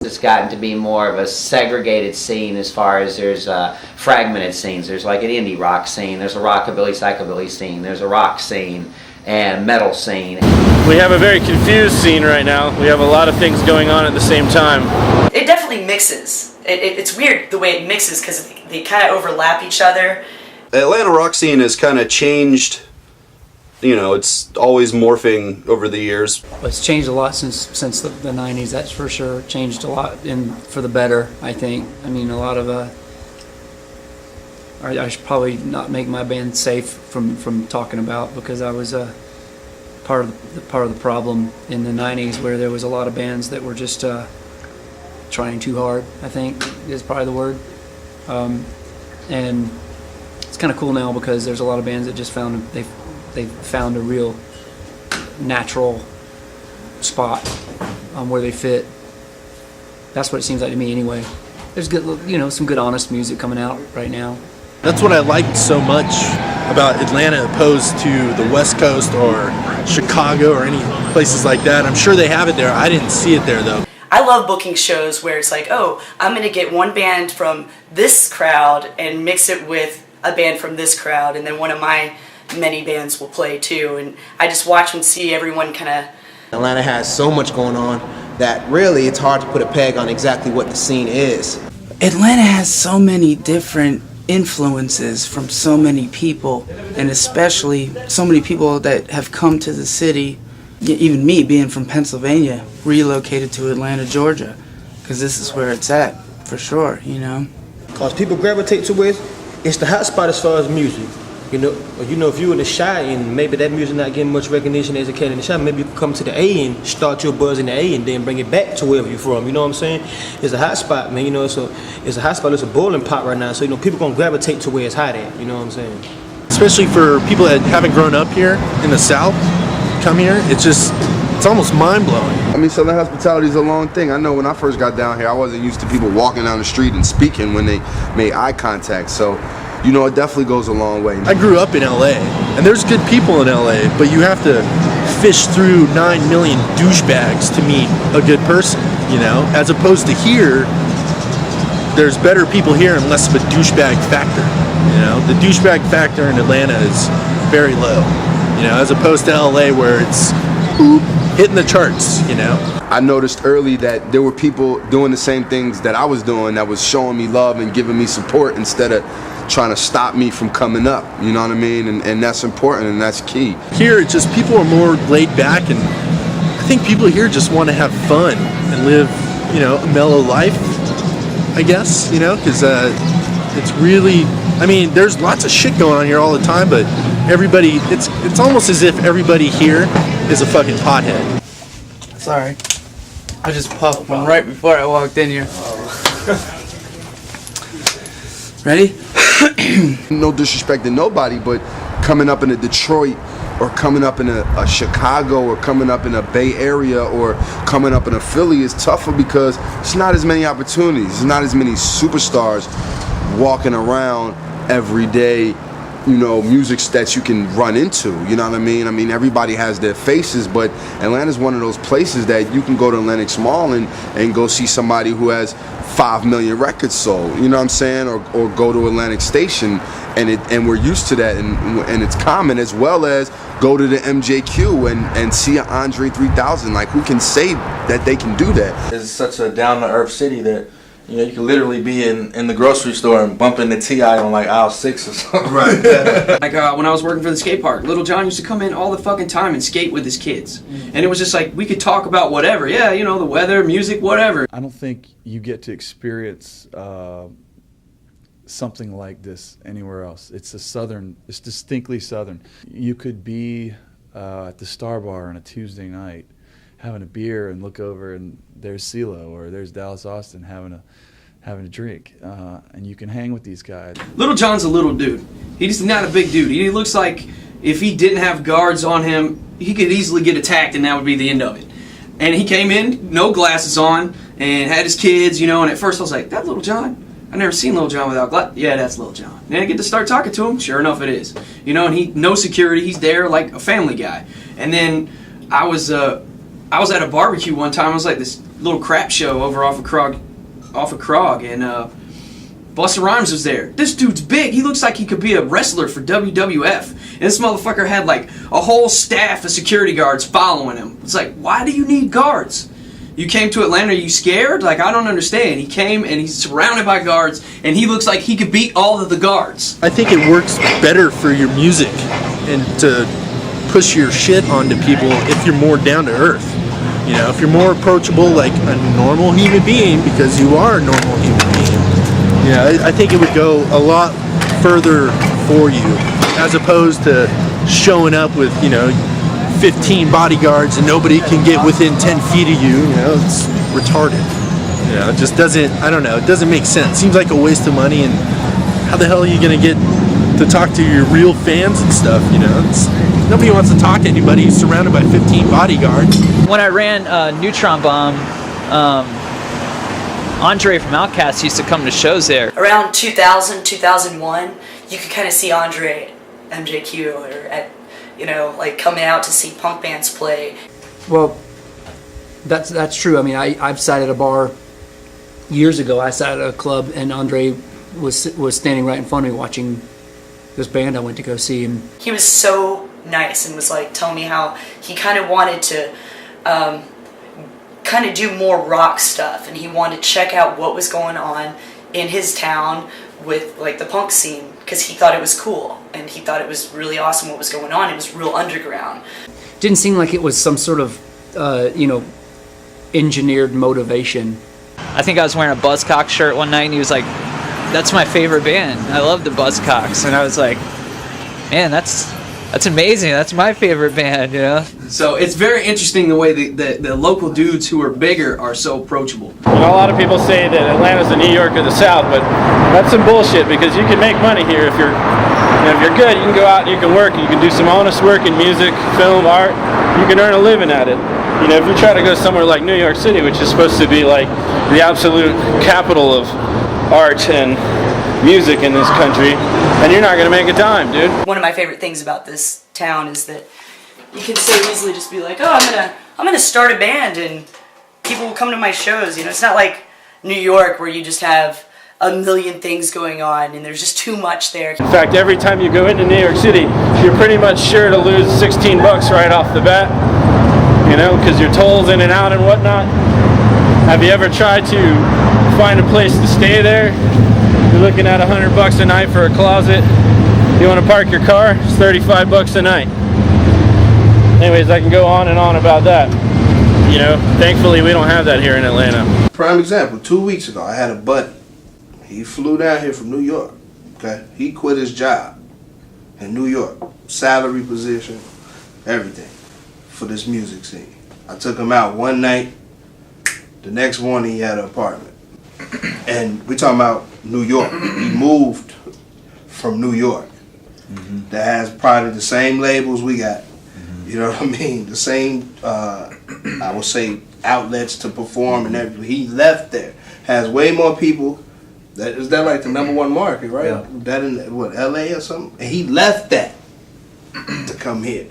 It's gotten to be more of a segregated scene as far as there's fragmented scenes. There's like an indie rock scene, there's a rockabilly, psychobilly scene, there's a rock scene, and metal scene. We have a very confused scene right now. We have a lot of things going on at the same time. It definitely mixes. It's weird the way it mixes because they kind of overlap each other. The Atlanta rock scene has kind of changed. You know, it's always morphing over the years. It's changed a lot since the 90s, that's for sure. Changed a lot for the better, I think. I mean, a lot of I should probably not make my band safe from talking about, because I was part of the problem in the 90s, where there was a lot of bands that were just trying too hard, I think is probably the word. And it's kind of cool now because there's a lot of bands that just they've found a real natural spot where they fit. That's what it seems like to me anyway. There's good, some good honest music coming out right now. That's what I liked so much about Atlanta opposed to the West Coast or Chicago or any places like that. I'm sure they have it there. I didn't see it there though. I love booking shows where it's like, oh, I'm going to get one band from this crowd and mix it with a band from this crowd, and then one of my many bands will play too, and I just watch and see everyone kind of. Atlanta has so much going on that really it's hard to put a peg on exactly what the scene is. Atlanta has so many different influences from so many people, and especially so many people that have come to the city. Even me, being from Pennsylvania, relocated to Atlanta, Georgia, because this is where it's at, for sure, Because people gravitate to it. It's the hot spot as far as music. You know, if you in the Chi and maybe that music not getting much recognition as it can in the Chi, maybe you can come to the A and start your buzz in the A and then bring it back to wherever you're from. You know what I'm saying? It's a hot spot, man. It's a hot spot. It's a boiling pot right now. So people gonna gravitate to where it's hot at. You know what I'm saying? Especially for people that haven't grown up here in the South, come here. It's almost mind-blowing. I mean, Southern hospitality is a long thing. I know when I first got down here, I wasn't used to people walking down the street and speaking when they made eye contact. So, it definitely goes a long way. I grew up in LA, and there's good people in LA, but you have to fish through 9 million douchebags to meet a good person, As opposed to here, there's better people here and less of a douchebag factor, The douchebag factor in Atlanta is very low, as opposed to LA where it's hitting the charts, I noticed early that there were people doing the same things that I was doing that was showing me love and giving me support instead of trying to stop me from coming up, you know what I mean? And that's important and that's key. Here, it's just people are more laid back, and I think people here just want to have fun and live, a mellow life, I guess, because it's really, there's lots of shit going on here all the time, but everybody, it's almost as if everybody here is a fucking pothead. Sorry. I just puffed one right before I walked in here. Ready? No disrespect to nobody, but coming up in a Detroit or coming up in a Chicago or coming up in a Bay Area or coming up in a Philly is tougher because it's not as many opportunities. There's not as many superstars walking around every day, music that you can run into, you know what I mean? Everybody has their faces, but Atlanta's one of those places that you can go to Lenox Mall and go see somebody who has 5 million records sold, you know what I'm saying? Or go to Atlantic Station, and we're used to that, and it's common, as well as go to the MJQ and see an Andre 3000. Like, who can say that they can do that? It's such a down-to-earth city that you can literally be in the grocery store and bump into T.I. on like aisle 6 or something. Right. Like when I was working for the skate park, Little John used to come in all the fucking time and skate with his kids. And it was just like, we could talk about whatever. Yeah, the weather, music, whatever. I don't think you get to experience something like this anywhere else. It's distinctly Southern. You could be at the Star Bar on a Tuesday night having a beer and look over and there's CeeLo or there's Dallas Austin having a drink, and you can hang with these guys. Little John's a little dude. He's not a big dude. He looks like if he didn't have guards on him, he could easily get attacked and that would be the end of it. And he came in, no glasses on, and had his kids, and at first I was like, that Little John? I've never seen Little John without glasses. Yeah, that's Little John. And I get to start talking to him, sure enough it is. And no security, he's there like a family guy. And then I was I was at a barbecue one time. It was like this little crap show over off of Krog, and Busta Rhymes was there. This dude's big. He looks like he could be a wrestler for WWF. And this motherfucker had like a whole staff of security guards following him. It's like, why do you need guards? You came to Atlanta, are you scared? Like, I don't understand. He came and he's surrounded by guards, and he looks like he could beat all of the guards. I think it works better for your music and to push your shit onto people if you're more down to earth. You know, if you're more approachable like a normal human being, because you are a normal human being, you know, I think it would go a lot further for you, as opposed to showing up with, you know, 15 bodyguards and nobody can get within 10 feet of you. You know, it's retarded. You know, it just doesn't, I don't know, it doesn't make sense. Seems like a waste of money, and how the hell are you going to get to talk to your real fans and stuff, you know? Nobody wants to talk to anybody who's surrounded by 15 bodyguards. When I ran Neutron Bomb, Andre from Outkast used to come to shows there. Around 2000, 2001, you could kind of see Andre at MJQ or at, you know, like coming out to see punk bands play. Well, that's true. I mean, I've sat at a bar years ago. I sat at a club, and Andre was standing right in front of me watching this band I went to go see. And he was so nice and was like telling me how he kind of wanted to kind of do more rock stuff, and he wanted to check out what was going on in his town with like the punk scene, because he thought it was cool and he thought it was really awesome what was going on. It was real underground. Didn't seem like it was some sort of you know, engineered motivation. I think I was wearing a Buzzcocks shirt one night, and he was like, "That's my favorite band. I love the Buzzcocks." And I was like, "Man, that's amazing. That's my favorite band," you know? So it's very interesting the way the local dudes who are bigger are so approachable. You know, a lot of people say that Atlanta's the New York of the South, but that's some bullshit, because you can make money here if you're good. You can go out and you can work. You can do some honest work in music, film, art. You can earn a living at it. You know, if you try to go somewhere like New York City, which is supposed to be like the absolute capital of art and music in this country, and you're not gonna make a dime, dude. One of my favorite things about this town is that you can so easily just be like, oh, I'm gonna start a band and people will come to my shows. You know, it's not like New York where you just have a million things going on and there's just too much there. In fact, every time you go into New York City, you're pretty much sure to lose 16 bucks right off the bat, you know, because your tolls in and out and whatnot. Have you ever tried to find a place to stay there? You're looking at 100 bucks a night for a closet. You want to park your car? It's 35 bucks a night. Anyways, I can go on and on about that. You know, thankfully we don't have that here in Atlanta. Prime example, 2 weeks ago, I had a buddy. He flew down here from New York, okay? He quit his job in New York, salary position, everything, for this music scene. I took him out one night. The next morning he had an apartment. And we talking about New York. He moved from New York. That has probably the same labels we got. You know what I mean? The same, I would say, outlets to perform and everything. He left there. Has way more people. Is that like the #1 market, right? Yeah. That in what, LA or something? And he left that to come here.